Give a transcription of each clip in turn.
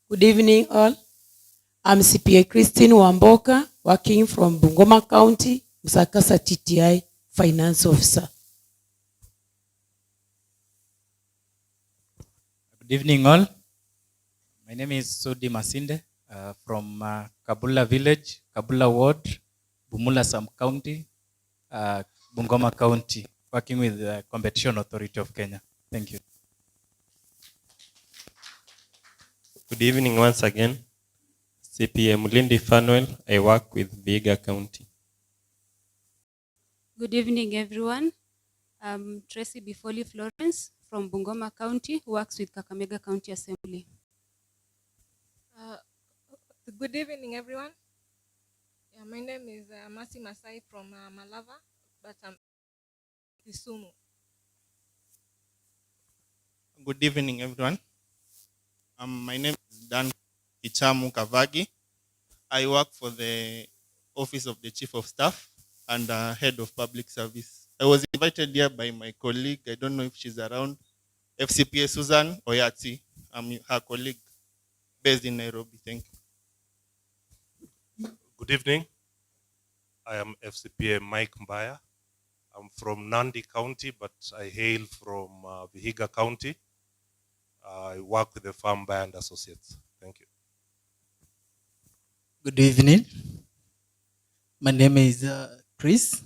Good evening, all. I'm CPA Christine Wamboka, working from Bungoma County, Musakasa TTI Finance Officer. Good evening, all. My name is Sudi Masinde from Kabula Village, Kabula Ward, Bumula Sam County, Bungoma County, working with the Competition Authority of Kenya. Thank you. Good evening once again. CPA Mulindi Fanuel, I work with Vihiga County. Good evening, everyone. I'm Tracy Bifoli Florence from Bungoma County, who works with Kakamega County Assembly. Good evening, everyone. Yeah, my name is Masi Masai from Malava, but I'm Kisumu. Good evening, everyone. My name is Dan Ichamu Kavagi. I work for the Office of the Chief of Staff and Head of Public Service. I was invited here by my colleague. I don't know if she's around. FCPA Susan Oyati. I'm her colleague based in Nairobi. Thank you. Good evening. I am FCPA Mike Mbaya. I'm from Nandi County, but I hail from Vihiga County. I work with the firm Mbaya and Associates. Thank you. Good evening. My name is Chris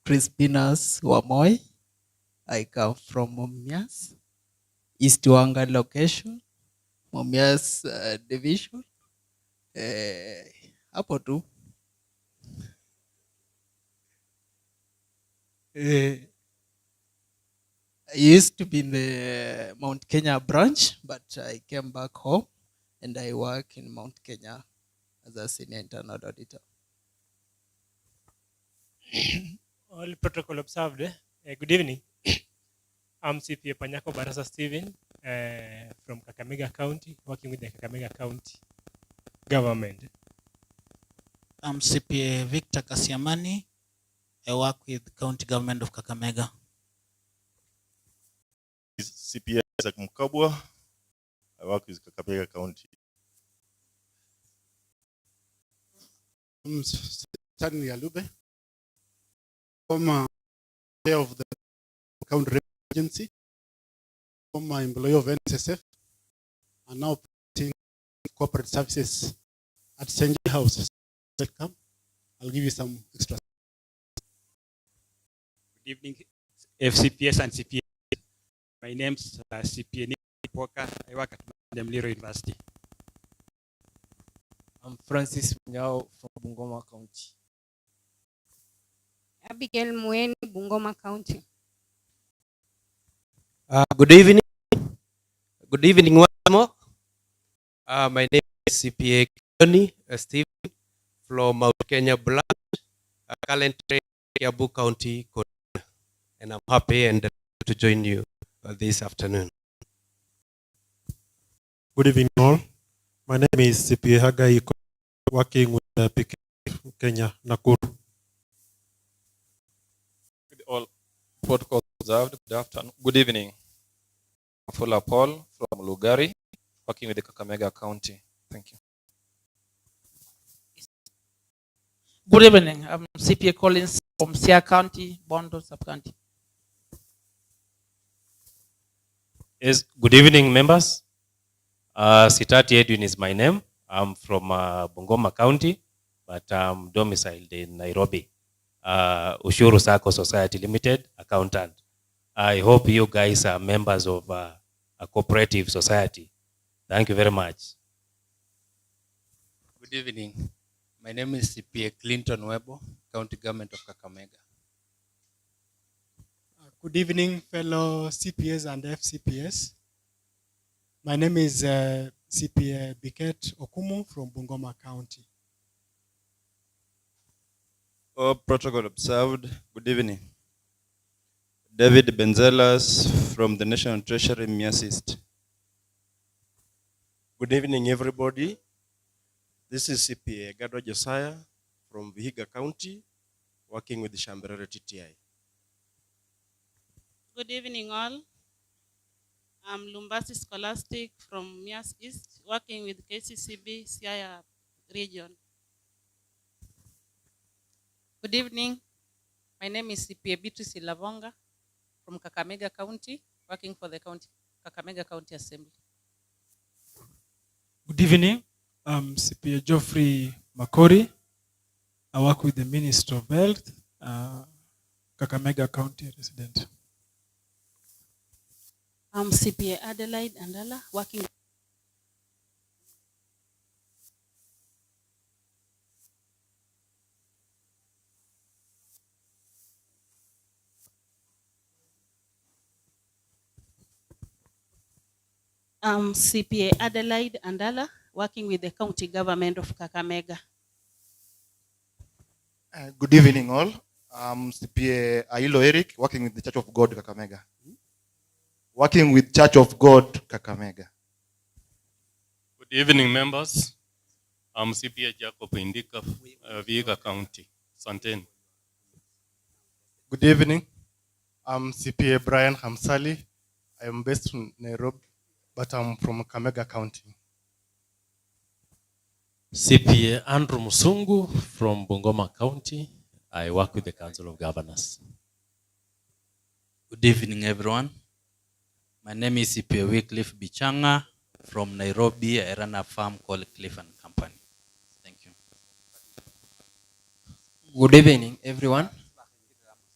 Pinas Wamoy. I come from Mumias, East Wanga location, Mumias division. Hapo tu. I used to be in the Mount Kenya branch, but I came back home and I work in Mount Kenya as a senior internal auditor. All protocol observed. Good evening. I'm CPA Panyako Barasa Stephen from Kakamega County, working with the Kakamega County government. I'm CPA Victor Kasiamani. I work with the county government of Kakamega. CPA Isaac Mukabwa. I work with Kakamega County. I'm Stanley Alube, former chair of the county agency, former employee of NSSF, and now in corporate services at Senji House. Welcome. I'll give you some extra. Good evening, FCPS and CPA. My name's CPA Walker. I work at Demliro University. I'm Francis Nyao from Bungoma County. Abigail Mweni, Bungoma County. Good evening. Good evening once more. My name is CPA Tony Steve from Mount Kenya branch, currently Kiambu County, and I'm happy and to join you this afternoon. Good evening, all. My name is CPA Hagai, working with the PK Kenya, Nakuru. All protocols observed. Good afternoon. Good evening. Fuller Paul from Lugari, working with the Kakamega County. Thank you. Good evening. I'm CPA Collins from Sia County, Bondo Sub-County. Yes, good evening, members. Sitati Edwin is my name. I'm from Bungoma County, but I'm domiciled in Nairobi. Ushuru Sacco Society Limited, accountant. I hope you guys are members of a cooperative society. Thank you very much. Good evening. My name is CPA Clinton Webo, County Government of Kakamega. Good evening, fellow CPAs and FCPS. My name is CPA Biket Okumu from Bungoma County. All protocol observed. Good evening. David Benzelas from the National Treasury, Mias East. Good evening, everybody. This is CPA Gadwa Josiah from Vihiga County, working with the Shamberere TTI. Good evening, all. I'm Lumbasi Scholastic from Mias East, working with KCCB Siaya region. Good evening. My name is CPA Beatrice Lavonga from Kakamega County, working for the Kakamega County Assembly. Good evening. I'm CPA Geoffrey Makori. I work with the Minister of Health, Kakamega County resident. I'm CPA Adelaide Andala, working. I'm CPA Adelaide Andala, working with the county government of Kakamega. Good evening all. I'm CPA Ailo Eric, working with the Church of God Kakamega. Working with Church of God Kakamega. Good evening, members. I'm CPA Jacob Indika, Vihiga County, Santen. Good evening. I'm CPA Brian Hamsali. I am based in Nairobi, but I'm from Kakamega County. CPA Andrew Musungu from Bungoma County. I work with the Council of Governors. Good evening, everyone. My name is CPA Wycliffe Bichanga from Nairobi. I run a farm called Cliff and Company. Thank you. Good evening, everyone.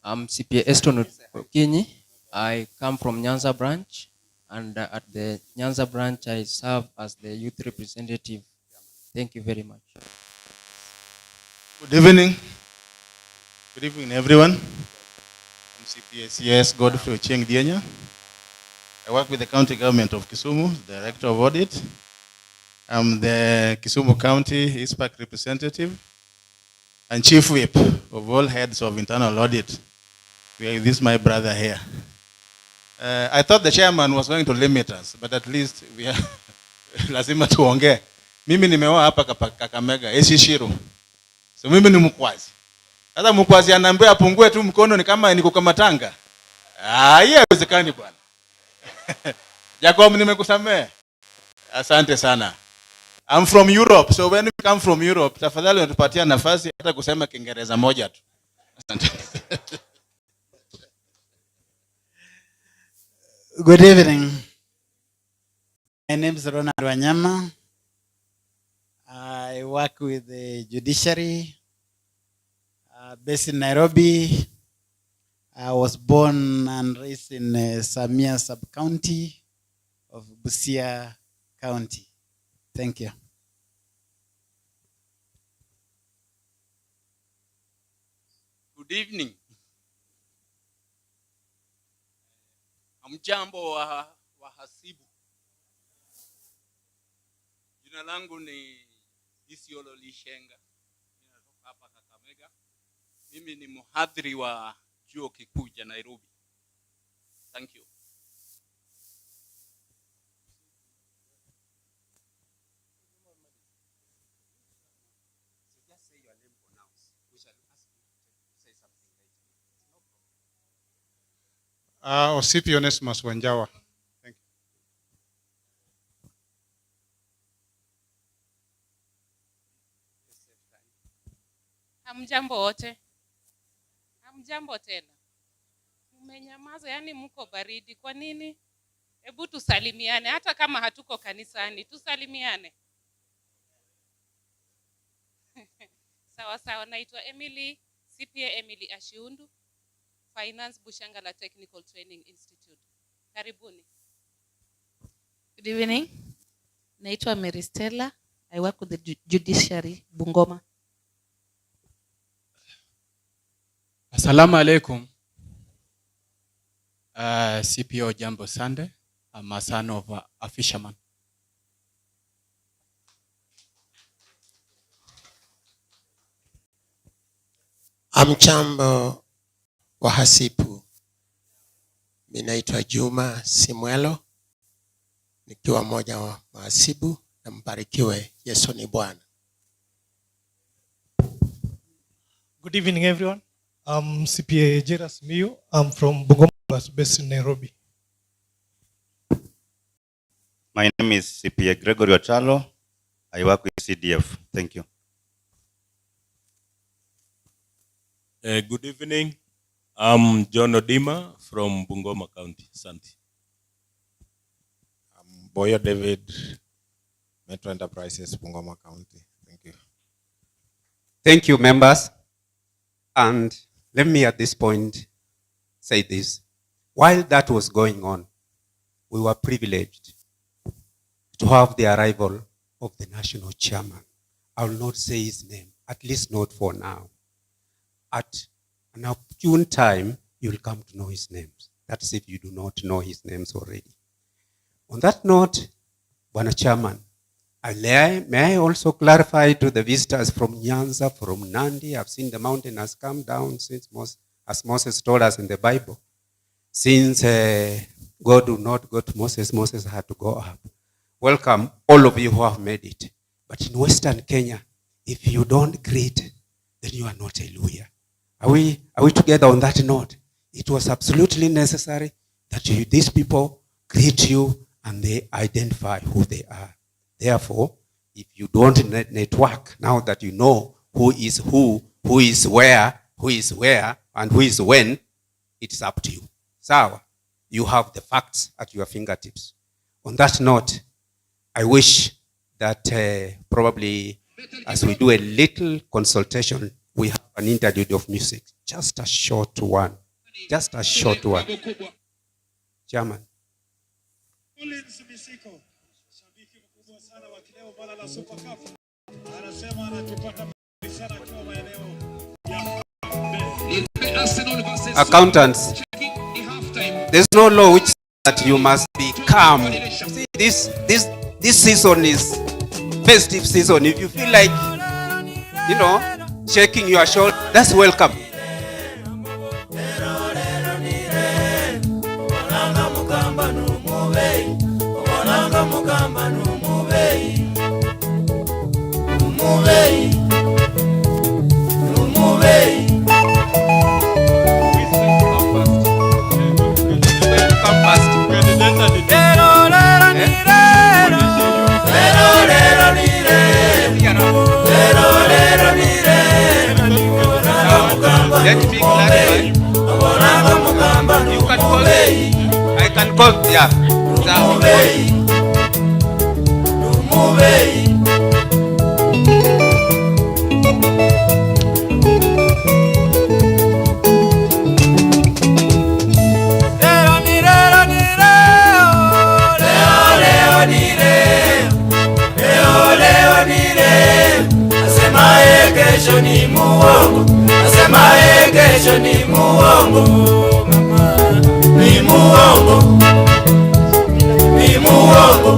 I'm CPA Eston Okinyi. I come from Nyanza branch, and at the Nyanza branch, I serve as the youth representative. Thank you very much. Good evening. Good evening, everyone. I'm CPA Godfrey Ochieng Dienya. I work with the county government of Kisumu, Director of Audit. I'm the Kisumu County ICPAK representative and Chief Whip of all heads of internal audit. This is my brother here. I thought the chairman was going to limit us, but at least we are lazima tuongee. Mimi nimeoa hapa Kakamega, Esishiro. So mimi ni mkwazi. Sasa mkwazi anaambia apungue tu mkono ni kama niko kama tanga. Hii haiwezekani bwana. Jacob nimekusamea. Asante sana. I'm from Europe, so when we come from Europe, tafadhali unatupatia nafasi hata kusema Kiingereza moja tu. Asante. Good evening. My name is Ronald Wanyama. I work with the judiciary based in Nairobi. I was born and raised in Samia sub-county of Busia County. Thank you. Good evening. Hamjambo wahasibu. Jina langu ni Isiolo Lishenga. Ninatoka hapa Kakamega. Mimi ni mhadhiri wa chuo kikuu cha Nairobi. Thank you. Just say your name pronounced. We shall ask you to say something later. Osipi Onesmus Wanjawa. Thank you. Hamjambo wote. Hamjambo tena. Mmenyamaza, yani mko baridi. Kwa nini? Hebu tusalimiane hata kama hatuko kanisani. Tusalimiane. Sawa sawa, naitwa Emily, CPA Emily Ashiundu, Finance Bushangala Technical Training Institute. Karibuni. Good evening. Naitwa Mary Stella. I work with the judiciary, Bungoma. Assalamu alaikum. CPO Jambo Sande. I'm a son of a fisherman. Amchambo wahasibu. Ninaitwa Juma Simwelo, nikiwa mmoja wa mahasibu, na mbarikiwe. Yesu ni Bwana. Good evening, everyone. I'm CPA Jeras Miu. I'm from Bungoma, based in Nairobi. My name is CPA Gregory Ochalo. I work with CDF. Thank you. Good evening. I'm John Odima from Bungoma County, Santi. Boyo David, Metro Enterprises, Bungoma County. Thank you. Thank you, members. And let me at this point say this. While that was going on, we were privileged to have the arrival of the national chairman. I will not say his name, at least not for now. At an opportune time, you will come to know his names. That's if you do not know his names already. On that note, Bwana Chairman, may I also clarify to the visitors from Nyanza, from Nandi, I've seen the mountain has come down since as Moses told us in the Bible. Since God would not go to Moses, Moses had to go up. Welcome, all of you who have made it. But in Western Kenya, if you don't greet, then you are not a lawyer. Are we together on that note? It was absolutely necessary that these people greet you and they identify who they are. Therefore, if you don't network, now that you know who is where, and who is when, it's up to you. So, you have the facts at your fingertips. On that note, I wish that probably as we do a little consultation, we have an interlude of music. Just a short one. Just a short one. Chairman. Accountants, there's no law which says that you must be calm. See, this season is festive season. If you feel like, shaking your shoulder, that's welcome. Let me clarify. You can call me. I can call, yeah. Kesho ni muongo, asemaye kesho ni muongo, ni muongo, ni muongo.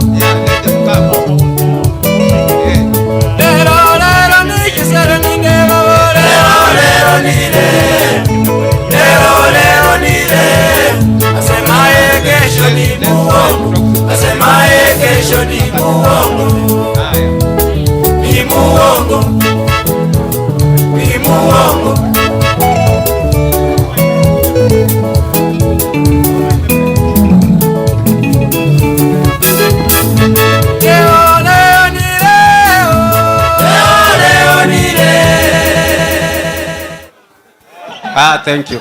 Lero lero ni kisero ni lero, lero lero ni lero, lero ni lero. Asemaye kesho ni muongo, asemaye kesho ni muongo, ni muongo. Muongo. Thank you.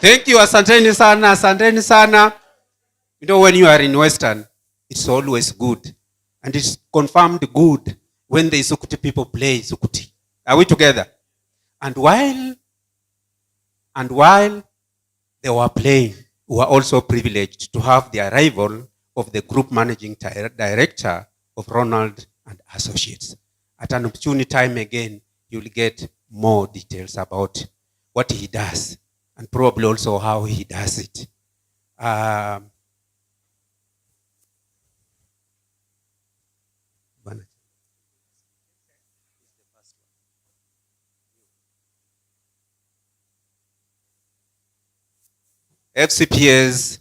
Thank you, asanteni sana, asanteni sana. You know, when you are in Western, it's always good. And it's confirmed good when the Isukuti people play Isukuti. Are we together? And while they were playing, we were also privileged to have the arrival of the group managing director of Ronald and Associates. At an opportune time again, you'll get more details about what he does and probably also how he does it. FCPAs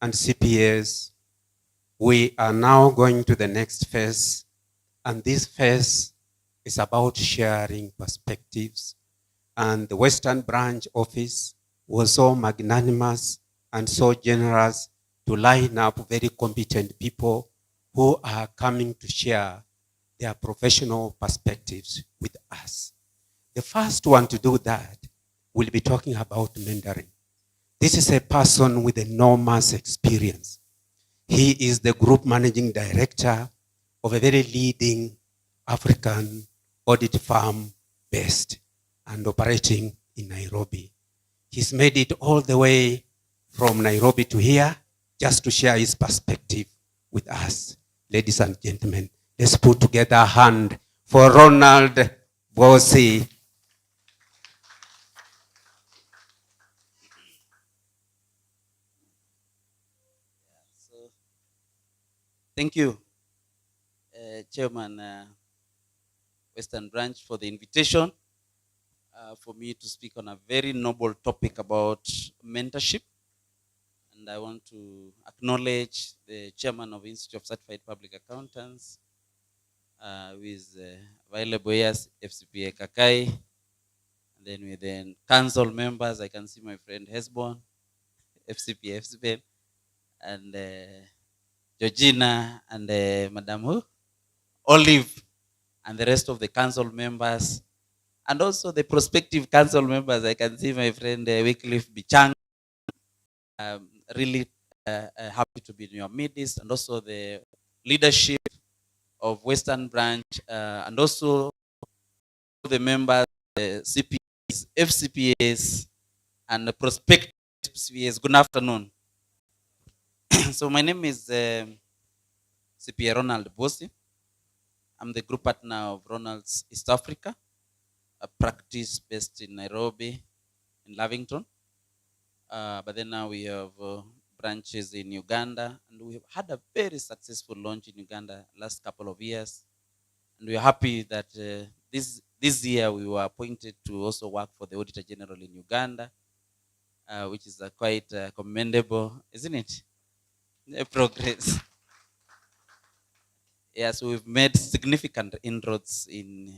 and CPAs, we are now going to the next phase, and this phase is about sharing perspectives. And the Western Branch office was so magnanimous and so generous to line up very competent people who are coming to share their professional perspectives with us. The first one to do that will be talking about mentoring. This is a person with enormous experience. He is the group managing director of a very leading African audit firm based and operating in Nairobi. He's made it all the way from Nairobi to here just to share his perspective with us. Ladies and gentlemen, let's put together a hand for Ronald Bosi. Thank you, Chairman Western Branch, for the invitation for me to speak on a very noble topic about mentorship. And I want to acknowledge the Chairman of Institute of Certified Public Accountants, who is available here, FCPA Kakai. And then with the council members, I can see my friend Hesbon, FCPA, and Georgina, and Madam who? Olive, and the rest of the council members, and also the prospective council members. I can see my friend Wycliffe Bichang. Really happy to be in your midst, and also the leadership of Western Branch, and also the members, CPAs, FCPAs, and the prospective CPAs. Good afternoon. So my name is CPA Ronald Bosi. I'm the group partner of Ronald's East Africa, a practice based in Nairobi, in Lavington. But then now we have branches in Uganda, and we have had a very successful launch in Uganda last couple of years. And we are happy that this year we were appointed to also work for the Auditor General in Uganda, which is quite commendable, isn't it? Progress. Yeah, so we've made significant inroads in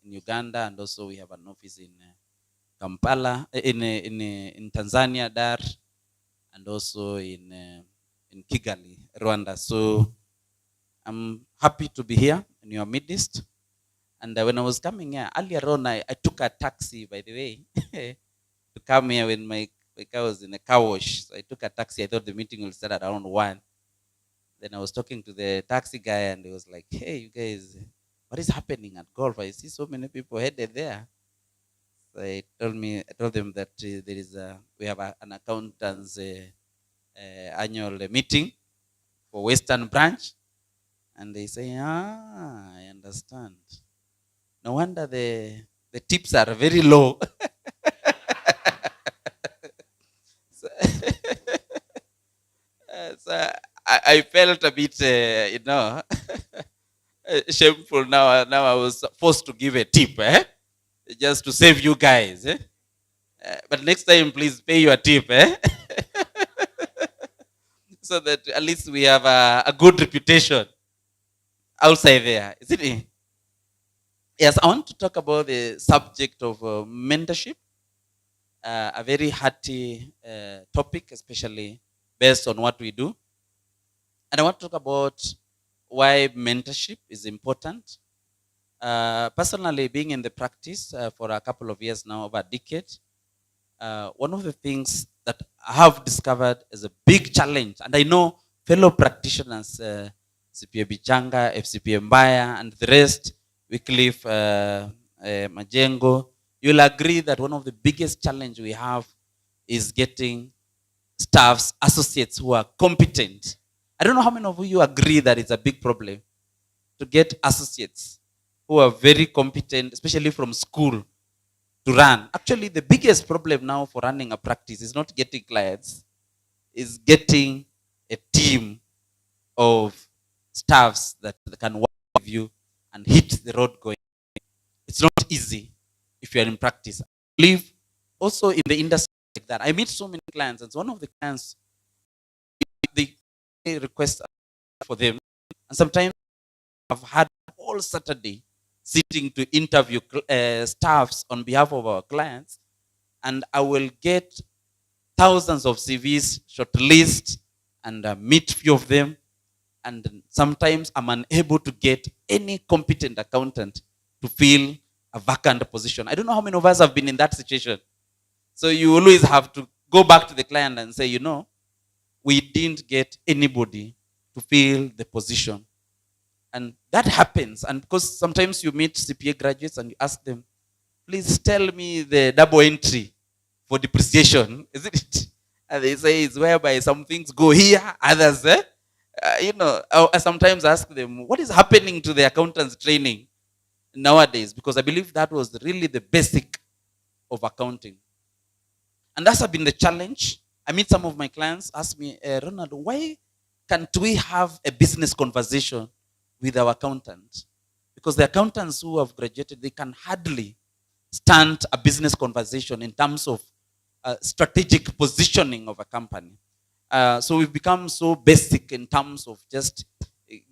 Uganda, and also we have an office in Kampala, in Tanzania, Dar, and also in Kigali, Rwanda. So I'm happy to be here in your midst. And when I was coming here earlier on, I took a taxi, by the way, to come here when my car was in a car wash. So I took a taxi. I thought the meeting will start at around 1. Then I was talking to the taxi guy, and he was like, "Hey, you guys, what is happening at golf? I see so many people headed there." So I told them that we have an accountants annual meeting for Western Branch, and they say, I understand. No wonder the tips are very low. So I felt a bit, shameful now. Now I was forced to give a tip, just to save you guys. But next time, please pay your tip, so that at least we have a good reputation outside there, isn't it? Yes, I want to talk about the subject of mentorship, a very hearty topic, especially based on what we do. And I want to talk about why mentorship is important. Personally, being in the practice for a couple of years now, over a decade, one of the things that I have discovered as a big challenge, and I know fellow practitioners, CPA Bichanga, FCPA Mbaya, and the rest, Wycliffe, Majengo, you'll agree that one of the biggest challenge we have is getting staffs, associates who are competent. I don't know how many of you agree that it's a big problem to get associates who are very competent, especially from school, to run. Actually, the biggest problem now for running a practice is not getting clients, is getting a team of staffs that can work with you and hit the road going. It's not easy if you're in practice. I believe also in the industry like that. I meet so many clients, and one of the clients, they request for them, and sometimes I've had all Saturday sitting to interview staffs on behalf of our clients, and I will get thousands of CVs, shortlist, and meet few of them, and sometimes I'm unable to get any competent accountant to fill a vacant position. I don't know how many of us have been in that situation. So you always have to go back to the client and say, you know, we didn't get anybody to fill the position. And that happens. And because sometimes you meet CPA graduates and you ask them, please tell me the double entry for depreciation, isn't it? And they say it's whereby some things go here, others, I sometimes ask them, what is happening to the accountants training nowadays? Because I believe that was really the basic of accounting. And that's been the challenge. I meet some of my clients, ask me, Ronald, why can't we have a business conversation with our accountant? Because the accountants who have graduated, they can hardly stand a business conversation in terms of strategic positioning of a company. So we've become so basic in terms of just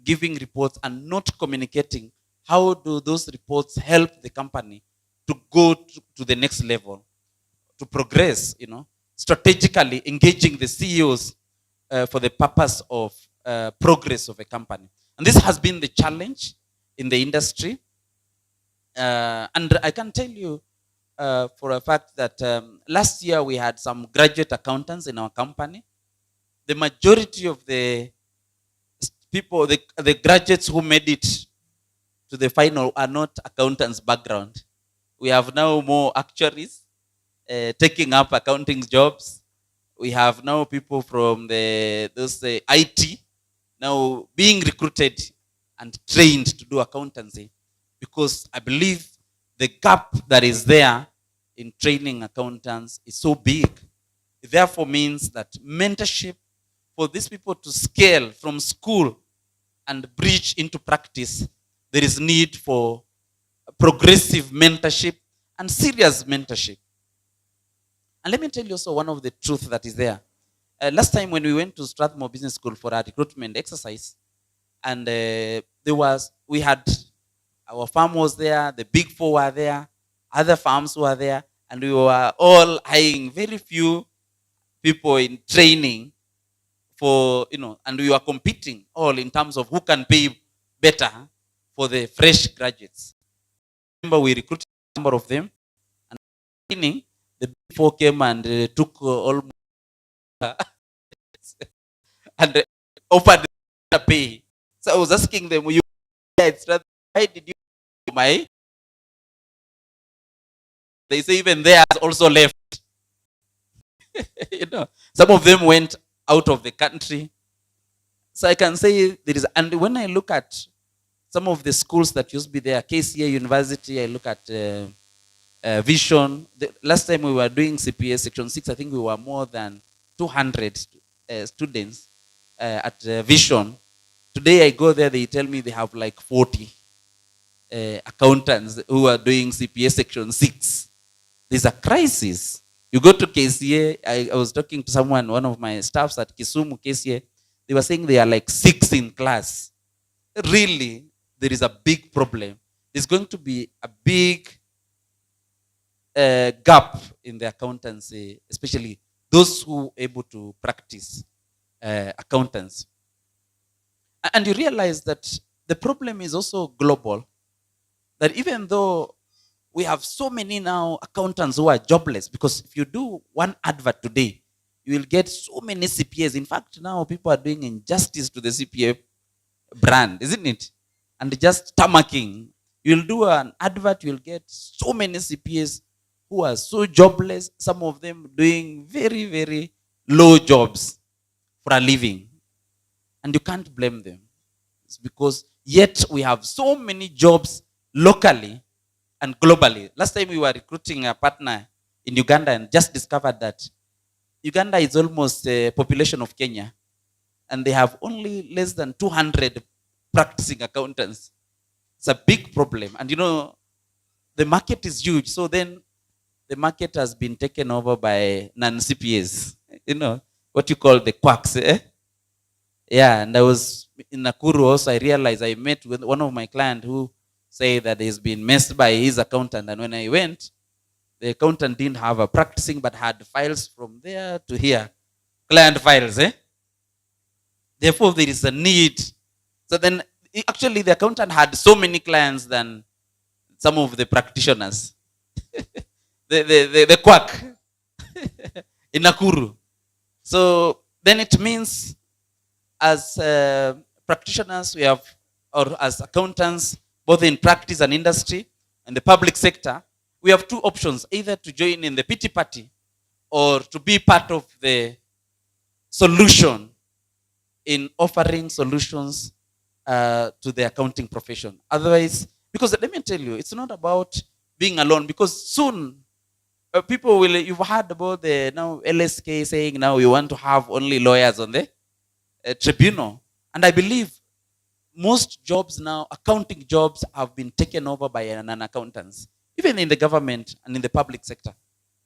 giving reports and not communicating. How do those reports help the company to go to the next level, to progress, strategically engaging the CEOs for the purpose of progress of a company. And this has been the challenge in the industry. And I can tell you for a fact that last year we had some graduate accountants in our company. The majority of the people, the graduates who made it to the final are not accountants background. We have now more actuaries taking up accounting jobs. We have now people from those IT now being recruited and trained to do accountancy, because I believe the gap that is there in training accountants is so big. It therefore means that mentorship for these people to scale from school and bridge into practice, there is need for progressive mentorship and serious mentorship. And let me tell you also one of the truths that is there. Last time when we went to Strathmore Business School for our recruitment exercise, and we had, our firm was there, the big four were there, other firms were there, and we were all hiring very few people in training for, and we were competing all in terms of who can pay better for the fresh graduates. Remember, we recruited a number of them, and training, the big four came and took almost and offered the pay. So I was asking them, why did you my? They say even theirs also left. Some of them went out of the country. So I can say there is, and when I look at some of the schools that used to be there, KCA University, I look at Vision. Last time we were doing CPA Section 6, I think we were more than 200 students at Vision. Today I go there, they tell me they have like 40 accountants who are doing CPA Section 6. There's a crisis. You go to KCA, I was talking to someone, one of my staffs at Kisumu KCA, they were saying they are like 6 in class. Really, there is a big problem. There's going to be a big gap in the accountancy, especially those who are able to practice accountants. And you realize that the problem is also global. That even though we have so many now accountants who are jobless, because if you do one advert today, you will get so many CPAs. In fact, now people are doing injustice to the CPA brand, isn't it? And just tamarking. You'll do an advert, you'll get so many CPAs who are so jobless, some of them doing very, very low jobs for a living. And you can't blame them. It's because yet we have so many jobs locally and globally. Last time we were recruiting a partner in Uganda and just discovered that Uganda is almost a population of Kenya, and they have only less than 200 practicing accountants. It's a big problem. And you know, the market is huge. So then the market has been taken over by non-CPAs. You know, what you call the quacks. Eh? Yeah, and I was in Nakuru also. I realized I met with one of my clients who said that he's been messed by his accountant. And when I went, the accountant didn't have a practicing, but had files from there to here. Client files, eh? Therefore, there is a need. So then, actually, the accountant had so many clients than some of the practitioners. the quack in Nakuru. So then it means as practitioners, we have, or as accountants, both in practice and industry and the public sector, we have two options, either to join in the pity party or to be part of the solution in offering solutions to the accounting profession. Otherwise, because let me tell you, it's not about being alone, because soon people will, you've heard about the now LSK saying now we want to have only lawyers on the tribunal. And I believe most jobs now, accounting jobs, have been taken over by non-accountants. Even in the government and in the public sector,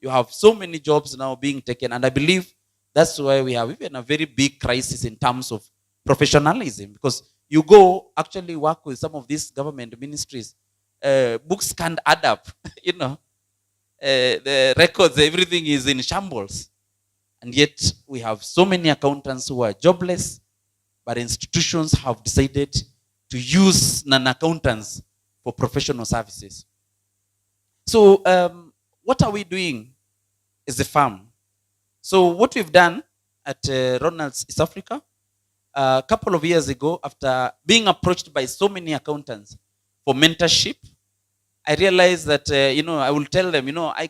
you have so many jobs now being taken. And I believe that's why we have even a very big crisis in terms of professionalism. Because you go actually work with some of these government ministries, books can't add up, you know. The records, everything is in shambles. And yet we have so many accountants who are jobless, but institutions have decided to use non-accountants for professional services. So what are we doing as a firm? So what we've done at Ronald's East Africa, a couple of years ago, after being approached by so many accountants for mentorship, I realized that, I will tell them, I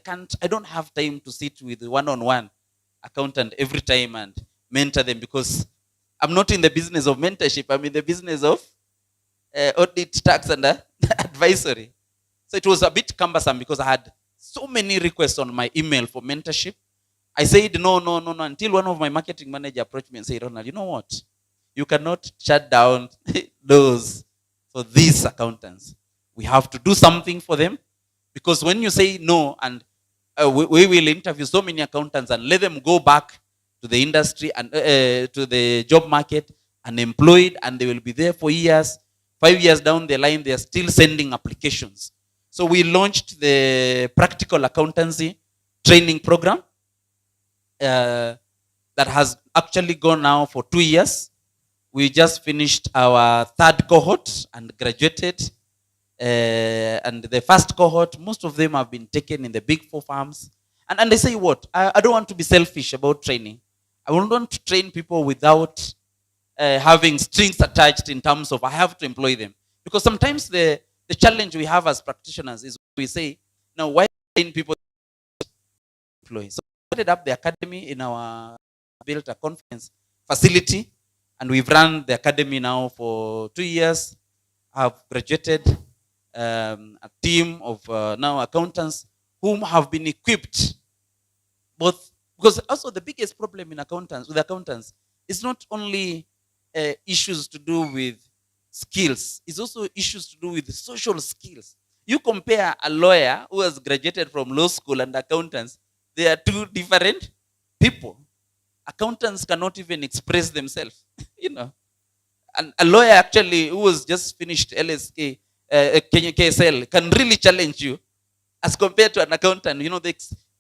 don't have time to sit with one-on-one accountant every time and mentor them, because I'm not in the business of mentorship. I'm in the business of audit, tax, and advisory. So it was a bit cumbersome because I had so many requests on my email for mentorship. I said, no, until one of my marketing manager approached me and said, Ronald, you know what? You cannot shut down doors for these accountants. We have to do something for them, because when you say no, and we will interview so many accountants and let them go back to the industry and to the job market unemployed, and they will be there for years. 5 years down the line, they are still sending applications. So we launched the practical accountancy training program that has actually gone now for 2 years. We just finished our 3rd cohort and graduated. And the first cohort, most of them have been taken in the big 4 firms. And they say what? I don't want to be selfish about training. I don't want to train people without having strings attached in terms of I have to employ them. Because sometimes the challenge we have as practitioners is we say, now why train people to employ? So we started up the academy in our, built a conference facility, and we've run the academy now for 2 years. I've graduated a team of now accountants whom have been equipped both, because also the biggest problem in accountants is not only issues to do with skills, it's also issues to do with social skills. You compare a lawyer who has graduated from law school and accountants, they are two different people. Accountants cannot even express themselves, And a lawyer actually who was just finished LSK, KSL, can really challenge you as compared to an accountant.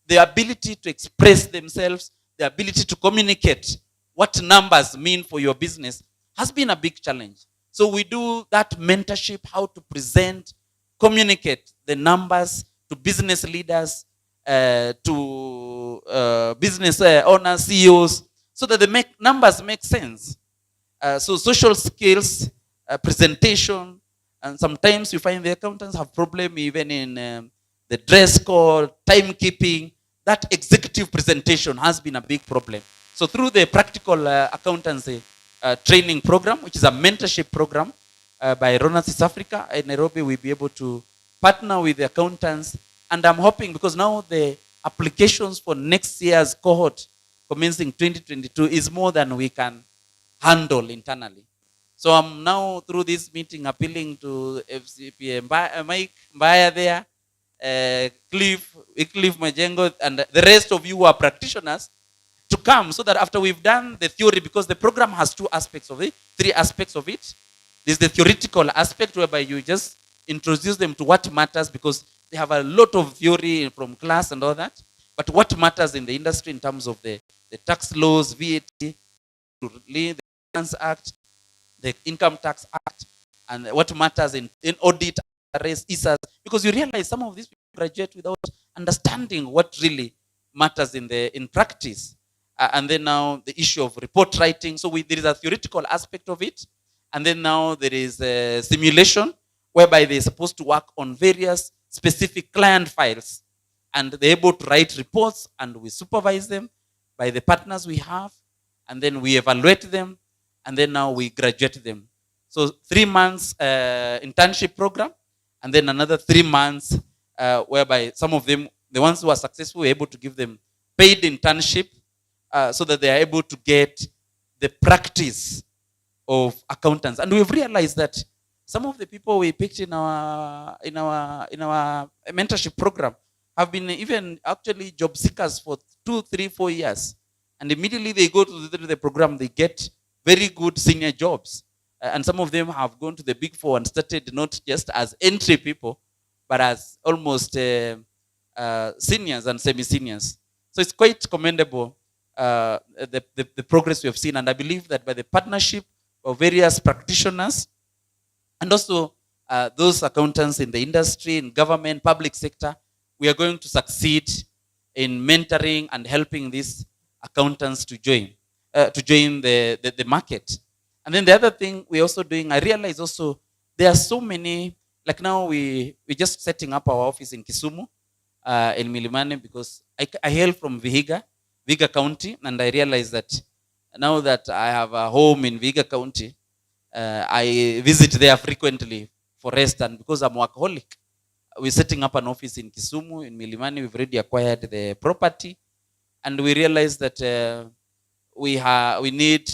The ability to express themselves, the ability to communicate what numbers mean for your business has been a big challenge. So we do that mentorship, how to present, communicate the numbers to to business leaders, to business owners, CEOs, so that the numbers make sense. So social skills, presentation, and sometimes you find the accountants have problem even in the dress code, timekeeping. That executive presentation has been a big problem. So through the practical accountancy training program, which is a mentorship program by Ronald East Africa in Nairobi, we'll be able to partner with the accountants. And I'm hoping, because now the applications for next year's cohort commencing 2022 is more than we can handle internally. So I'm now through this meeting appealing to FCPA, Mike Mbaya there, Cliff Majengo, and the rest of you who are practitioners to come, so that after we've done the theory, because the program has three aspects of it. There's the theoretical aspect whereby you just introduce them to what matters, because they have a lot of theory from class and all that. But what matters in the industry in terms of the tax laws, VAT, the Finance Act, the Income Tax Act, and what matters in audit, ISAs, because you realize some of these people graduate without understanding what really matters in practice. And then now the issue of report writing. So there is a theoretical aspect of it. And then now there is a simulation whereby they're supposed to work on various specific client files. And they're able to write reports, and we supervise them by the partners we have. And then we evaluate them. And then now we graduate them. So 3 months internship program. And then another 3 months whereby some of them, the ones who are successful, we're able to give them paid internship so that they are able to get the practice of accountants. And we've realized that some of the people we picked in our mentorship program have been even actually job seekers for 2, 3, 4 years. And immediately they go to the program, they get very good senior jobs. And some of them have gone to the Big Four and started not just as entry people, but as almost seniors and semi-seniors. So it's quite commendable, the progress we have seen. And I believe that by the partnership of various practitioners, and also those accountants in the industry, in government, public sector, we are going to succeed in mentoring and helping these accountants to join the market. And then the other thing we're also doing, I realize also there are so many, like now we're just setting up our office in Kisumu, in Milimani, because I hail from Vihiga County, and I realize that now that I have a home in Vihiga County, I visit there frequently for rest, and because I'm workaholic, we're setting up an office in Kisumu, in Milimani. We've already acquired the property, and we realize that we need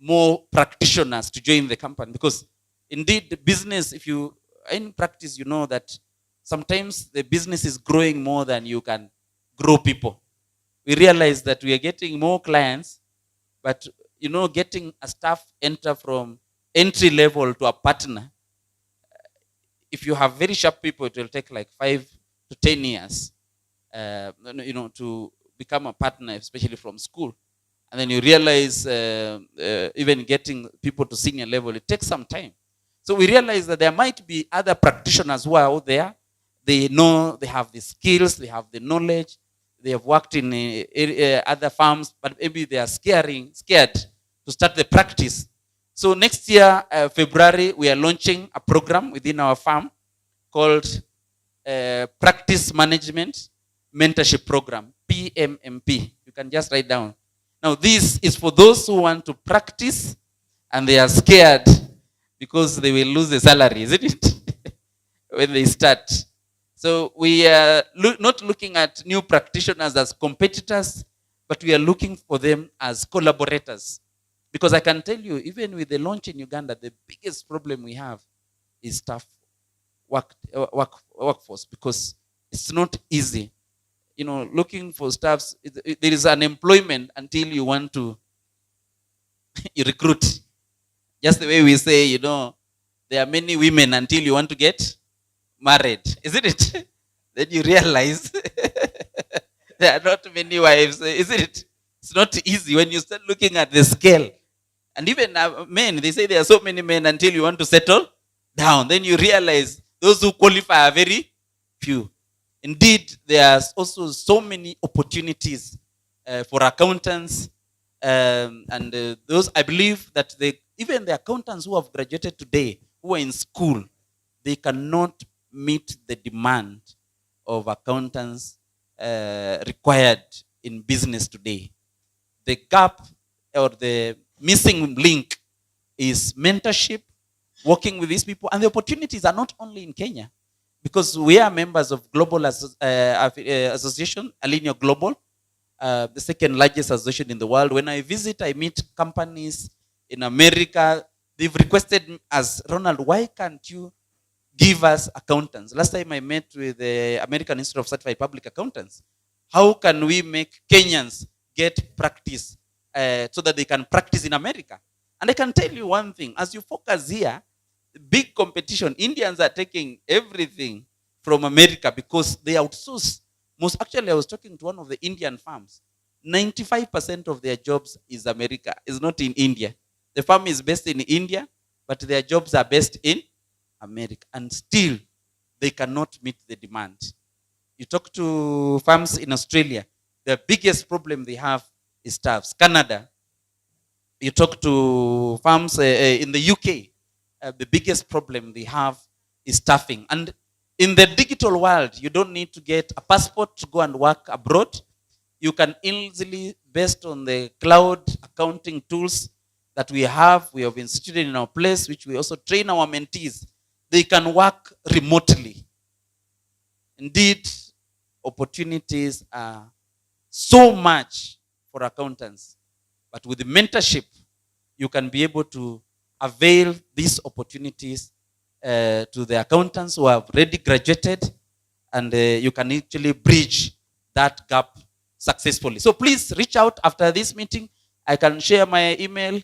more practitioners to join the company, because indeed the business, if you in practice, you know that sometimes the business is growing more than you can grow people. We realize that we are getting more clients, but getting a staff enter from entry level to a partner, if you have very sharp people, it will take like 5 to 10 years to become a partner, especially from school. And then you realize even getting people to senior level, it takes some time. So we realize that there might be other practitioners who are out there. They know, they have the skills, they have the knowledge, they have worked in other firms, but maybe they are scared to start the practice. So next year, February, we are launching a program within our firm called Practice Management Mentorship Program, PMMP. You can just write down. Now, this is for those who want to practice and they are scared because they will lose the salary, isn't it? When they start. So we are not looking at new practitioners as competitors, but we are looking for them as collaborators. Because I can tell you, even with the launch in Uganda, the biggest problem we have is staff workforce, because it's not easy. Looking for staffs, there is unemployment until you want to you recruit. Just the way we say, there are many women until you want to get married, isn't it? Then you realize there are not many wives, isn't it? It's not easy when you start looking at the scale. And even men, they say there are so many men until you want to settle down. Then you realize those who qualify are very few. Indeed, there are also so many opportunities for accountants, and those I believe that even the accountants who have graduated today, who are in school, they cannot meet the demand of accountants required in business today. The gap or the missing link is mentorship, working with these people, and the opportunities are not only in Kenya, because we are members of Global Association, Alineo Global, the second largest association in the world. When I visit, I meet companies in America. They've requested us, Ronald, why can't you give us accountants? Last time I met with the American Institute of Certified Public Accountants. How can we make Kenyans get practice so that they can practice in America? And I can tell you one thing, as you focus here, big competition, Indians are taking everything from America because they outsource. Actually, I was talking to one of the Indian firms. 95% of their jobs is America, is not in India. The firm is based in India, but their jobs are based in America. And still, they cannot meet the demand. You talk to firms in Australia, the biggest problem they have is staffs. Canada, you talk to firms in the UK, the biggest problem they have is staffing. And in the digital world, you don't need to get a passport to go and work abroad. You can easily, based on the cloud accounting tools that we have instituted in our place, which we also train our mentees, they can work remotely. Indeed, opportunities are so much for accountants. But with the mentorship, you can be able to avail these opportunities to the accountants who have already graduated, and you can actually bridge that gap successfully. So please reach out after this meeting. I can share my email,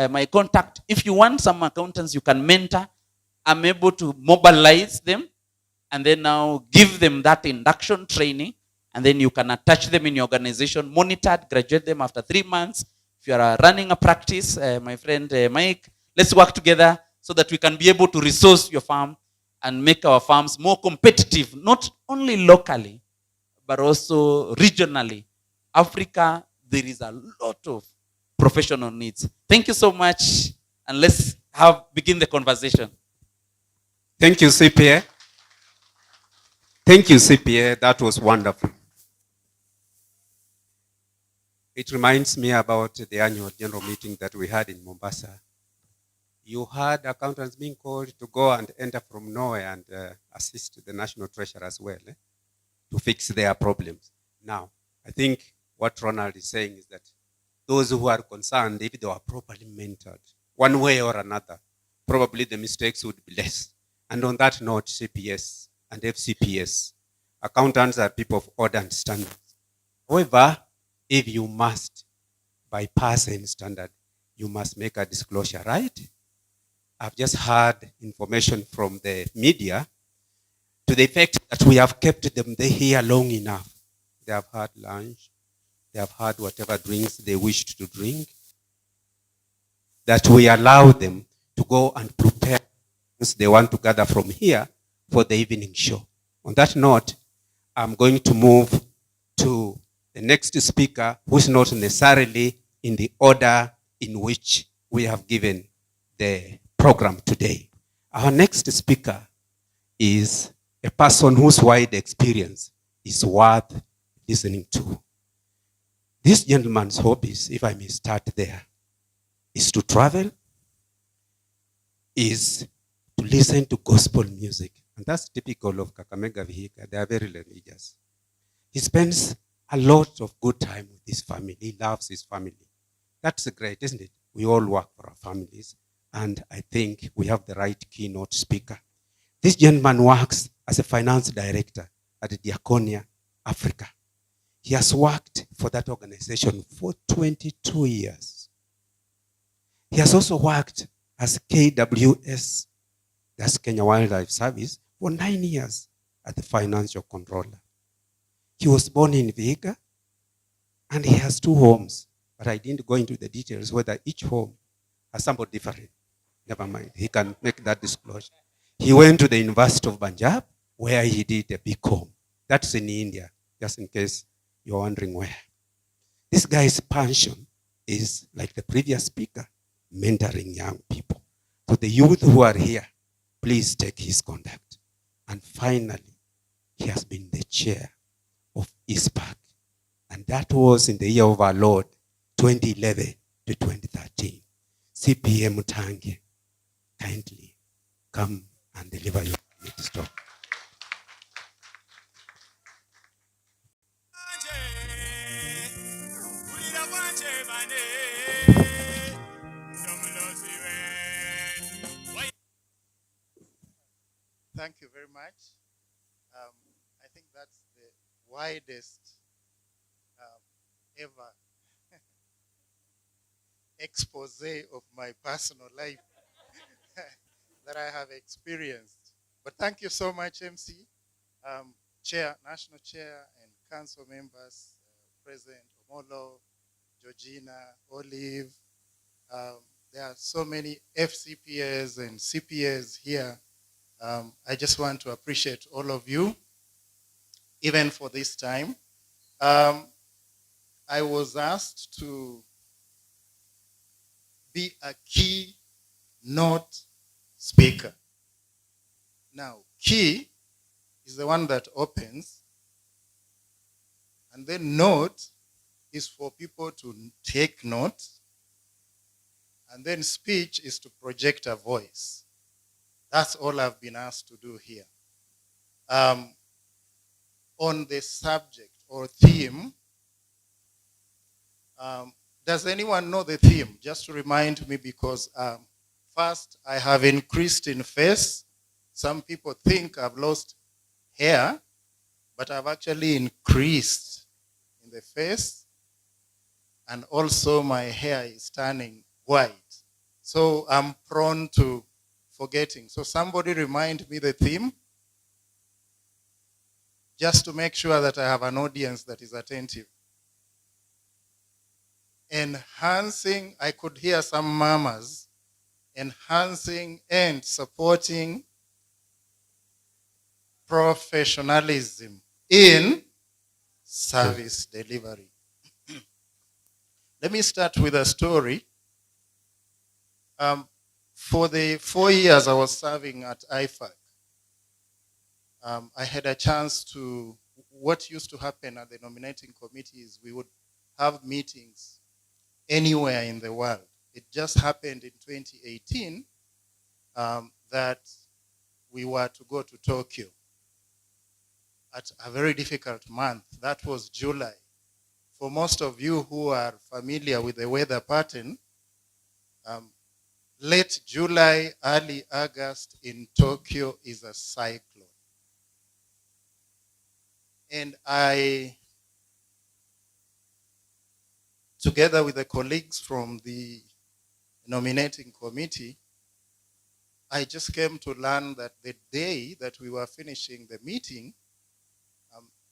my contact. If you want some accountants you can mentor, I'm able to mobilize them and then now give them that induction training, and then you can attach them in your organization, monitored, graduate them after 3 months. If you are running a practice, my friend Mike, let's work together so that we can be able to resource your farm and make our farms more competitive, not only locally, but also regionally. Africa, there is a lot of professional needs. Thank you so much, and let's begin the conversation. Thank you, CPA. Thank you, CPA. That was wonderful. It reminds me about the annual general meeting that we had in Mombasa. You had accountants being called to go and enter from nowhere and assist the national treasurer as well to fix their problems. Now, I think what Ronald is saying is that those who are concerned, if they were properly mentored, one way or another, probably the mistakes would be less. And on that note, CPS and FCPS, accountants are people of order and standards. However, if you must bypass any standard, you must make a disclosure, right? I've just heard information from the media to the effect that we have kept them here long enough. They have had lunch, they have had whatever drinks they wished to drink, that we allow them to go and prepare things they want to gather from here for the evening show. On that note, I'm going to move to the next speaker, who is not necessarily in the order in which we have given the program today. Our next speaker is a person whose wide experience is worth listening to. This gentleman's hobbies, if I may start there, is to travel, is to listen to gospel music. And that's typical of Kakamega Vehicle. They are very religious. He spends a lot of good time with his family. He loves his family. That's great, isn't it? We all work for our families. And I think we have the right keynote speaker. This gentleman works as a finance director at Diaconia Africa. He has worked for that organization for 22 years. He has also worked as KWS, that's Kenya Wildlife Service, for 9 years as the financial controller. He was born in Vihiga, and he has 2 homes, but I didn't go into the details whether each home has somebody different. Never mind, he can make that disclosure. He went to the University of Punjab, where he did a BCom. That's in India, just in case you're wondering where. This guy's passion is, like the previous speaker, mentoring young people. So the youth who are here, please take his contact. And finally, he has been the chair of ICPAK. And that was in the year of our Lord, 2011 to 2013. CPA Mutange, kindly come and deliver your community story. Thank you very much. I think that's the widest ever expose of my personal life that I have experienced. But thank you so much, MC, Chair, National Chair, and Council members, President Omolo, Georgina, Olive. There are so many FCPAs and CPAs here. I just want to appreciate all of you, even for this time. I was asked to be a keynote speaker. Now, key is the one that opens, and then note is for people to take note, and then speech is to project a voice. That's all I've been asked to do here. On the subject or theme, does anyone know the theme? Just to remind me, because first, I have increased in face. Some people think I've lost hair, but I've actually increased in the face, and also my hair is turning white. So I'm prone to forgetting. So somebody remind me the theme, just to make sure that I have an audience that is attentive. Enhancing, I could hear some murmurs, enhancing and supporting professionalism in service delivery. Let me start with a story. For the 4 years I was serving at ICPAK, I had a chance to, what used to happen at the nominating committee is we would have meetings anywhere in the world. It just happened in 2018 that we were to go to Tokyo at a very difficult month. That was July. For most of you who are familiar with the weather pattern, late July, early August in Tokyo is a cyclone. And I, together with the colleagues from the nominating committee, I just came to learn that the day that we were finishing the meeting,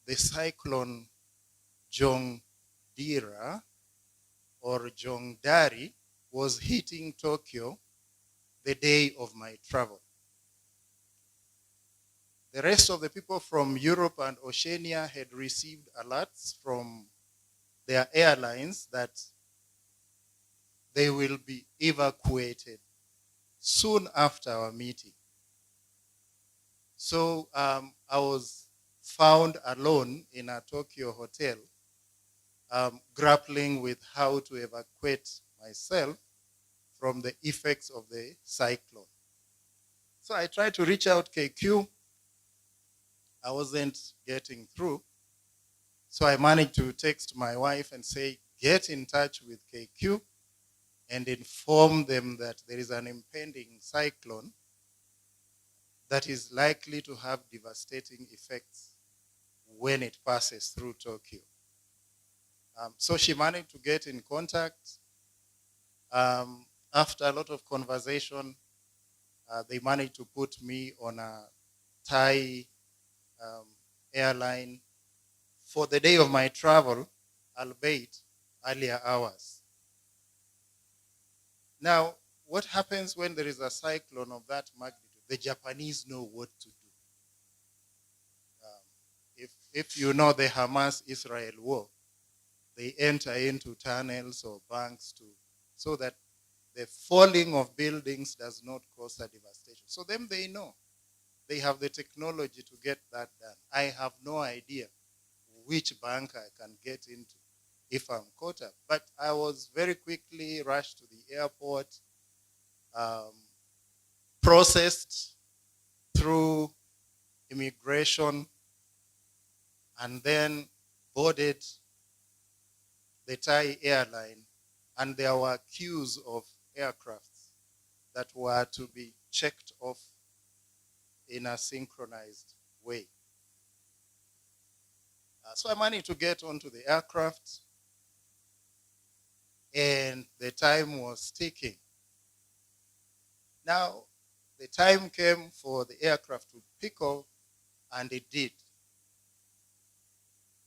the cyclone Jongdira or Jongdari was hitting Tokyo the day of my travel. The rest of the people from Europe and Oceania had received alerts from their airlines that they will be evacuated soon after our meeting. So I was found alone in a Tokyo hotel, grappling with how to evacuate myself from the effects of the cyclone. So I tried to reach out KQ. I wasn't getting through. So I managed to text my wife and say, get in touch with KQ and inform them that there is an impending cyclone that is likely to have devastating effects when it passes through Tokyo. So she managed to get in contact. After a lot of conversation, they managed to put me on a Thai airline for the day of my travel, albeit earlier hours. Now, what happens when there is a cyclone of that magnitude? The Japanese know what to do. If if you know the Hamas-Israel war, they enter into tunnels or banks so that the falling of buildings does not cause a devastation. So them, they know. They have the technology to get that done. I have no idea which bank I can get into if I'm caught up. But I was very quickly rushed to the airport, processed through immigration, and then boarded the Thai airline. And there were queues of aircrafts that were to be checked off in a synchronized way. So I managed to get onto the aircraft, and the time was ticking. Now, the time came for the aircraft to pick off, and it did.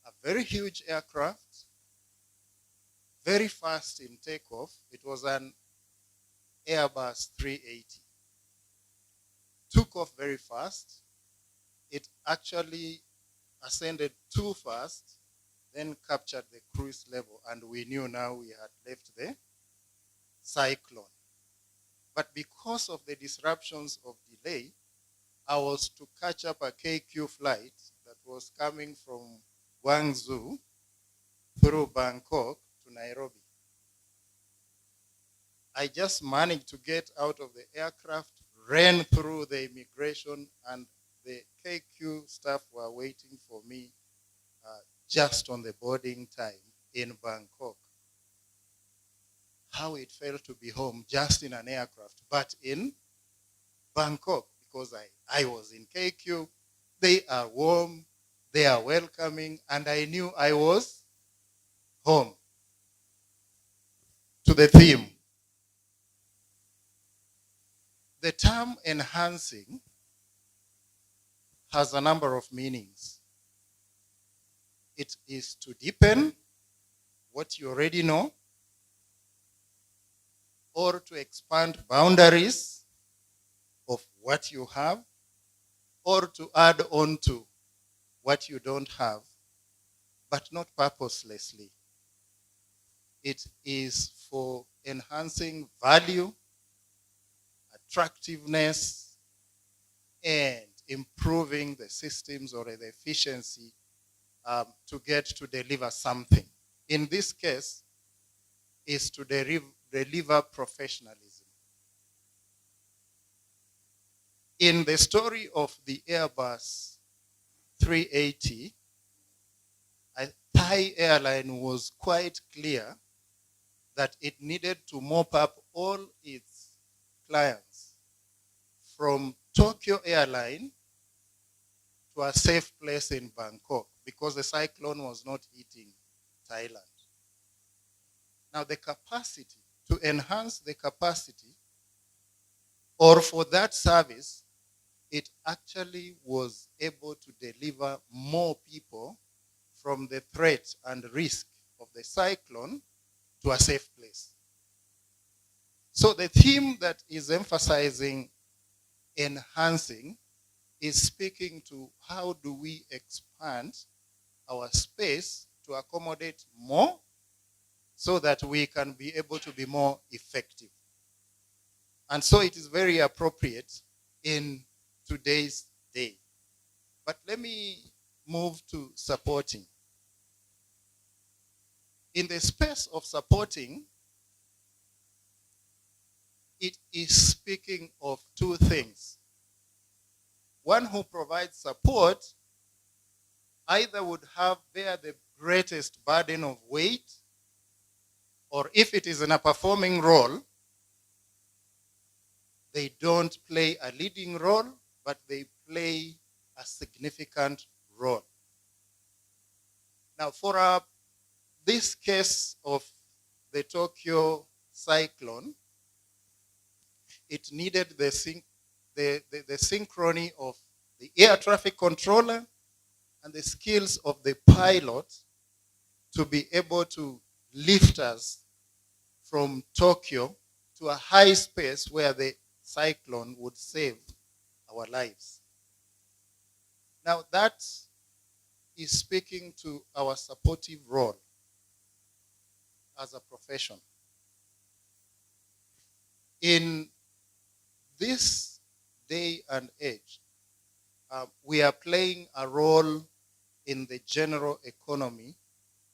A very huge aircraft, very fast in takeoff. It was an Airbus 380. Took off very fast. It actually ascended too fast, then captured the cruise level, and we knew now we had left the cyclone. But because of the disruptions of delay, I was to catch up a KQ flight that was coming from Guangzhou through Bangkok to Nairobi. I just managed to get out of the aircraft, ran through the immigration, and the KQ staff were waiting for me just on the boarding time in Bangkok. How it felt to be home just in an aircraft, but in Bangkok, because I was in KQ. They are warm, they are welcoming, and I knew I was home. To the theme. The term enhancing has a number of meanings. It is to deepen what you already know, or to expand boundaries of what you have, or to add on to what you don't have, but not purposelessly. It is for enhancing value, attractiveness, and improving the systems or the efficiency to get to deliver something. In this case, is to deliver professionalism. In the story of the Airbus 380, a Thai airline was quite clear that it needed to mop up all its clients from Tokyo Airline to a safe place in Bangkok because the cyclone was not hitting Thailand. Now the capacity, to enhance the capacity, or for that service, it actually was able to deliver more people from the threat and risk of the cyclone to a safe place. So the theme that is emphasizing enhancing is speaking to how do we expand our space to accommodate more so that we can be able to be more effective. And so it is very appropriate in today's day. But let me move to supporting. In the space of supporting, it is speaking of two things. One who provides support either would bear the greatest burden of weight, or if it is in a performing role, they don't play a leading role, but they play a significant role. Now, for this case of the Tokyo cyclone, it needed the synchrony of the air traffic controller and the skills of the pilot to be able to lift us from Tokyo to a high space where the cyclone would save our lives. Now that is speaking to our supportive role as a profession. In this day and age, we are playing a role in the general economy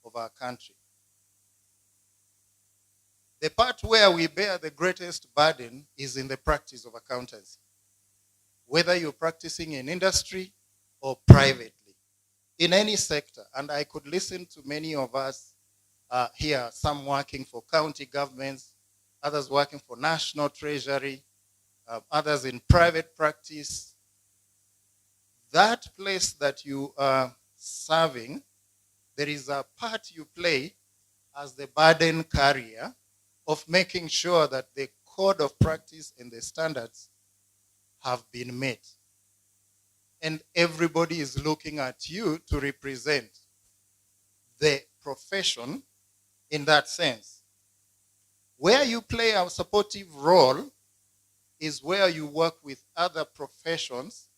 of our country. The part where we bear the greatest burden is in the practice of accountancy, whether you're practicing in industry or privately, in any sector. And I could listen to many of us here, some working for county governments, others working for national treasury, others in private practice. That place that you are serving, there is a part you play as the burden carrier of making sure that the code of practice and the standards have been met. And everybody is looking at you to represent the profession in that sense. Where you play a supportive role is where you work with other professions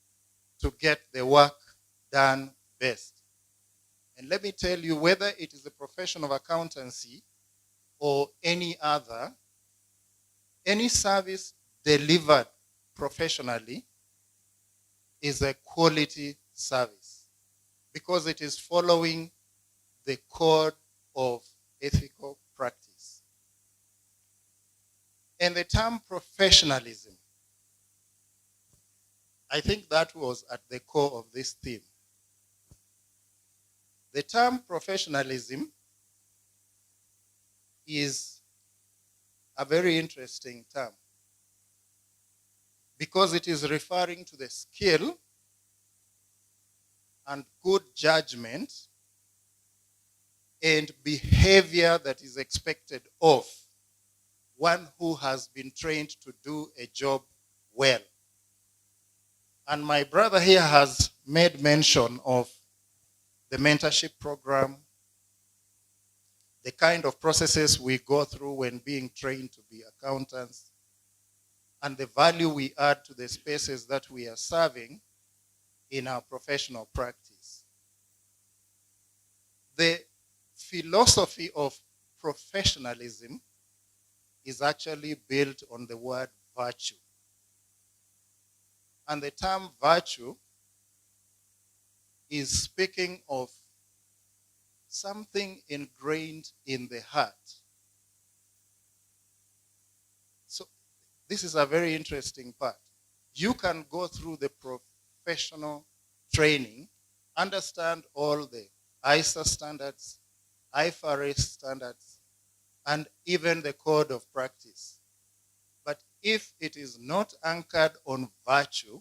to get the work done best. And let me tell you, whether it is the profession of accountancy or any other, any service delivered professionally is a quality service because it is following the code of ethical practice. And the term professionalism, I think that was at the core of this theme. The term professionalism is a very interesting term because it is referring to the skill and good judgment and behavior that is expected of one who has been trained to do a job well. And my brother here has made mention of the mentorship program, the kind of processes we go through when being trained to be accountants, and the value we add to the spaces that we are serving in our professional practice. The philosophy of professionalism is actually built on the word virtue. And the term virtue is speaking of something ingrained in the heart. So this is a very interesting part. You can go through the professional training, understand all the ISA standards, IFRS standards, and even the code of practice. But if it is not anchored on virtue,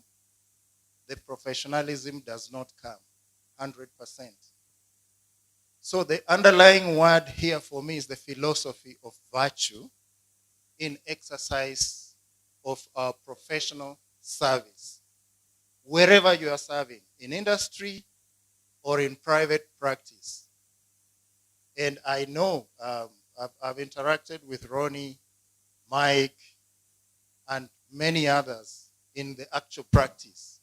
the professionalism does not come 100%. So the underlying word here for me is the philosophy of virtue in exercise of our professional service. Wherever you are serving, in industry or in private practice. And I know I've interacted with Ronnie, Mike, and many others in the actual practice.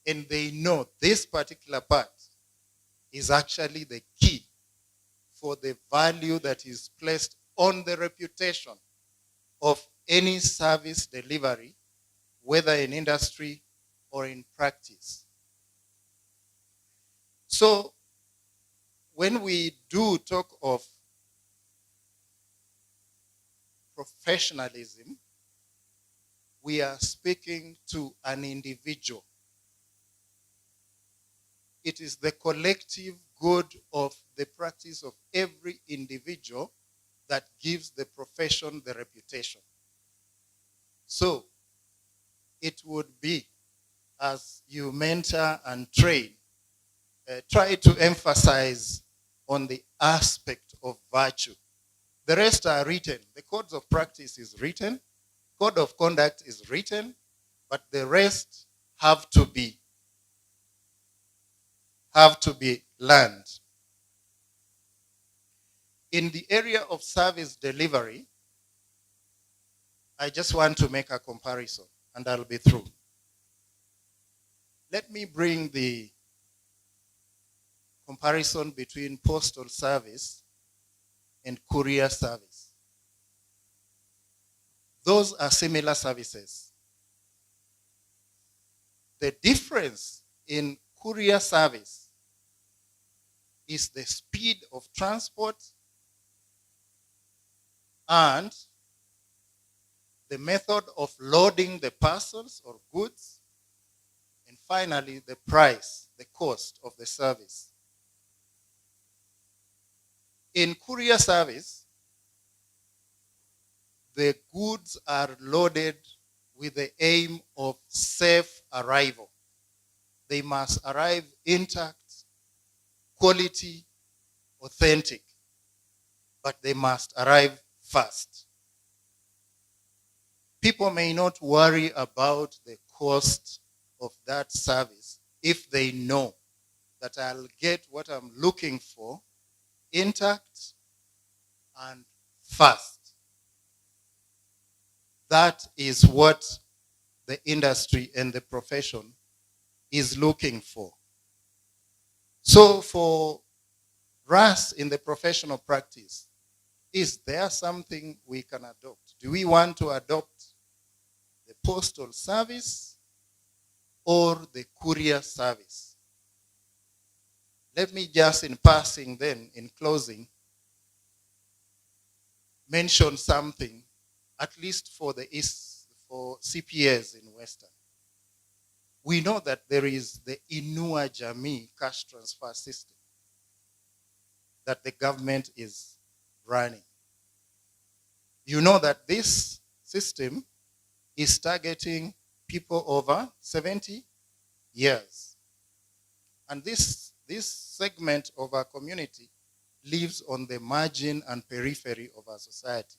And they know this particular part is actually the key for the value that is placed on the reputation of any service delivery, whether in industry or in practice. So when we do talk of professionalism, we are speaking to an individual. It is the collective good of the practice of every individual that gives the profession the reputation. So it would be, as you mentor and train, try to emphasize on the aspect of virtue. The rest are written. The codes of practice is written. Code of conduct is written. But the rest have to be learned. In the area of service delivery, I just want to make a comparison, and I'll be through. Let me bring the comparison between postal service and courier service. Those are similar services. The difference in courier service is the speed of transport and the method of loading the parcels or goods, and finally the price, the cost of the service. In courier service, the goods are loaded with the aim of safe arrival. They must arrive intact, quality, authentic, but they must arrive fast. People may not worry about the cost of that service if they know that I'll get what I'm looking for intact and fast. That is what the industry and the profession is looking for. So for us in the professional practice, is there something we can adopt? Do we want to adopt the postal service or the courier service? Let me just in passing then, in closing, mention something, at least for CPAs in Western. We know that there is the Inua Jamii cash transfer system that the government is running. You know that this system is targeting people over 70 years. And this segment of our community lives on the margin and periphery of our society.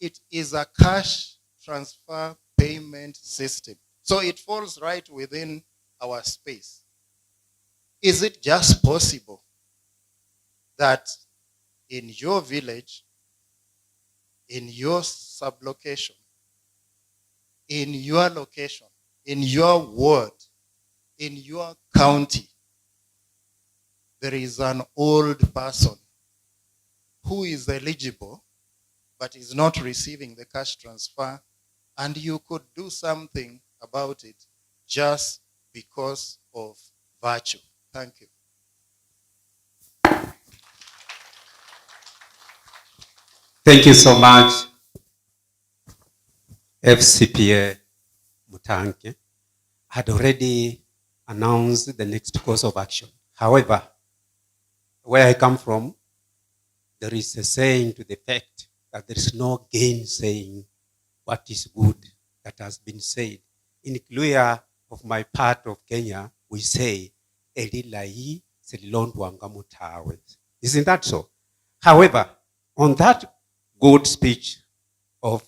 It is a cash transfer payment system. So it falls right within our space. Is it just possible that in your village, in your sublocation, in your location, in your ward, in your county, there is an old person who is eligible but is not receiving the cash transfer, and you could do something about it just because of virtue? Thank you. Thank you so much, FCPA Mutange. Had already announced the next course of action. However, where I come from, there is a saying to the effect that there is no gainsaying what is good that has been said. In Luya of my part of Kenya, we say, Elilai selilondwanga mutawe. Isn't that so? However, on that good speech of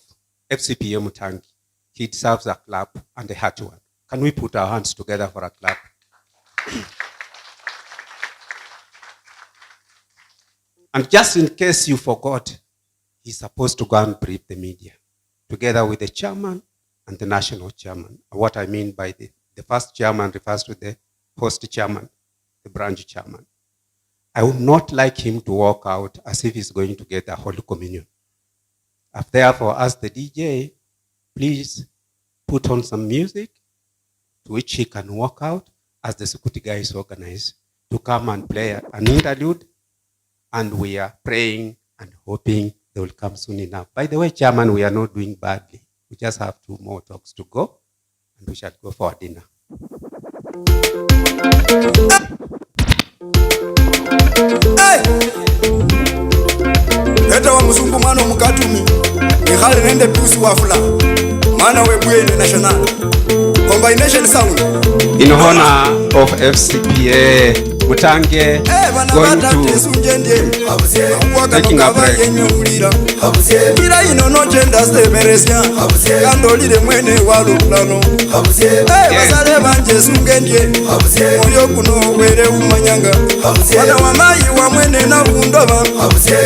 FCPA Mutangi, he deserves a clap and a hearty one. Can we put our hands together for a clap? And just in case you forgot, he's supposed to go and brief the media, together with the chairman and the national chairman. What I mean by the first chairman refers to the post chairman, the branch chairman. I would not like him to walk out as if he's going to get a Holy Communion. I've therefore asked the DJ, please put on some music to which he can walk out as the security guys organize to come and play an interlude. And we are praying and hoping they will come soon enough. By the way, Chairman, we are not doing badly. We just have 2 more talks to go, and we shall go for dinner. Eta wa musungu mwana mukatumi Mikhali nende tusi wafula Mana webwele national Combination sound. In honor of FCPA Mutange going to taking a break. Ira ino no gender semeresya Kandolire mwene walulano Basale banje sungendye Oyo kuno were umanyanga Wana wamayi wa mwene na bundoba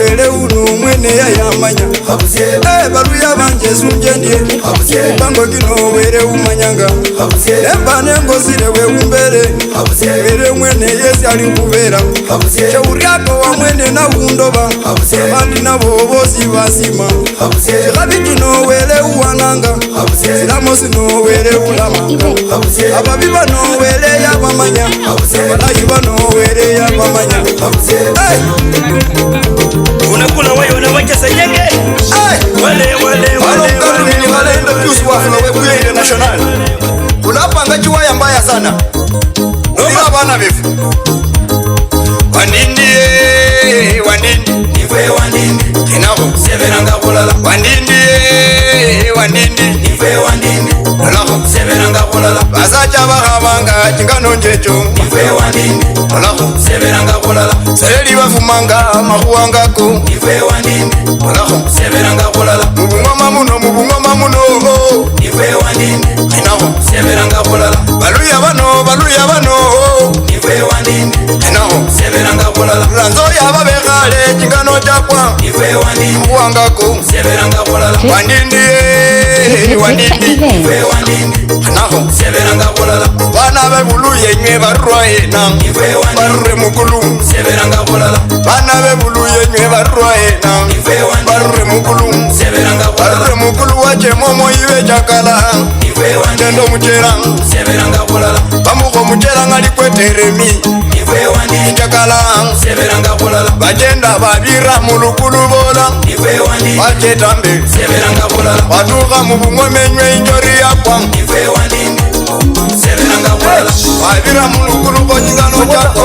Were uno mwene ya yamanya Baluya banje sunjendie bango kino were umanyanga nemba nengozire we umbere were mwene yesi ali kuvera shauri yako wa mwene na undoba abandi nabo bosi basima chikabi kino were uwananga silamo sino were ulamanga ababi bano were yabamanya abalayi bano were yabamanya unakula wayo na wacha senyenge wale ndo pius wafula webuye international ulapanga chiwaya mbaya sana noma bana befu wandindi niwe wandindi kinako seberanga kulala wandindi niwe wandindi nalako seberanga kulala basacha bakabanga chingano njecho niwe wandindi nalako seberanga kulala seli bafumanga makuwangako niwe wandindi nalako seberanga kulala mubungoma muno niwe wandindi kinako seberanga kulala baluya bano niwe wandindi kinako seberanga kulala ranzo yababekale chingano chakwa niwe wandindi makuwangako seberanga kulala wandindi niwe wandindi kinako seberanga kulala bana bebuluye nywe barwaena niwe wandindi barre mukulu seberanga kulala bana bebuluye nywe barwaena niwe wandindi barre mukulu seberanga kulala barre mukulu wache momo iwe chakala niwe wandindi tendo muchera seberanga kulala bamuko muchera ngali kweteremi niwe wandindi chakala seberanga kulala bajenda babira mulukulu bola niwe wandindi bachetambe seberanga kulala batuka mubung'omenywe injori yakwa niwe wandindi seberanga kulala babira mulukulu bonyingano chako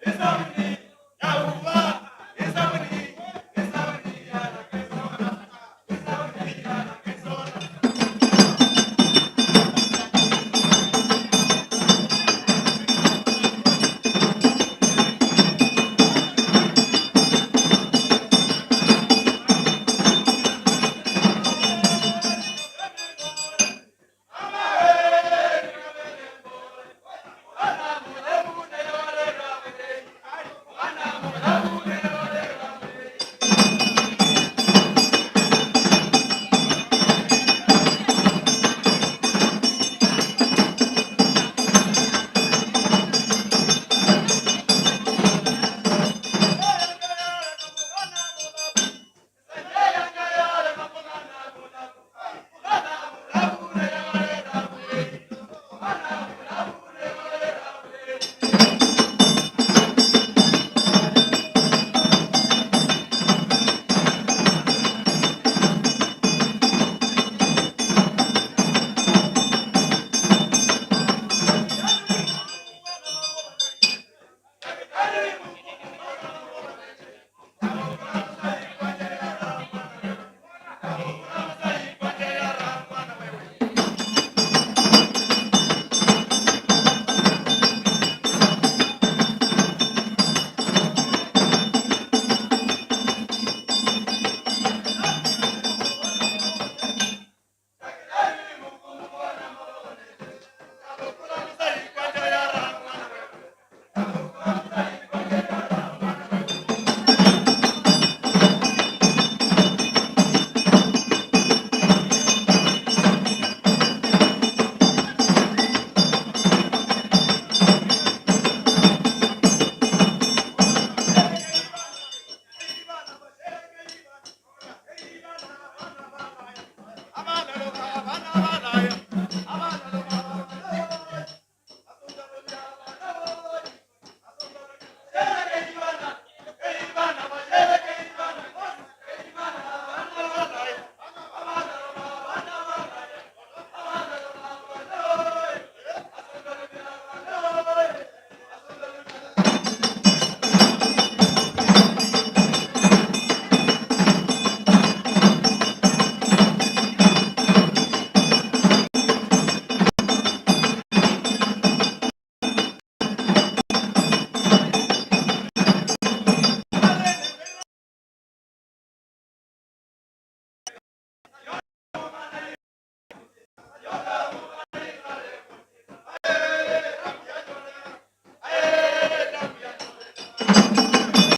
It's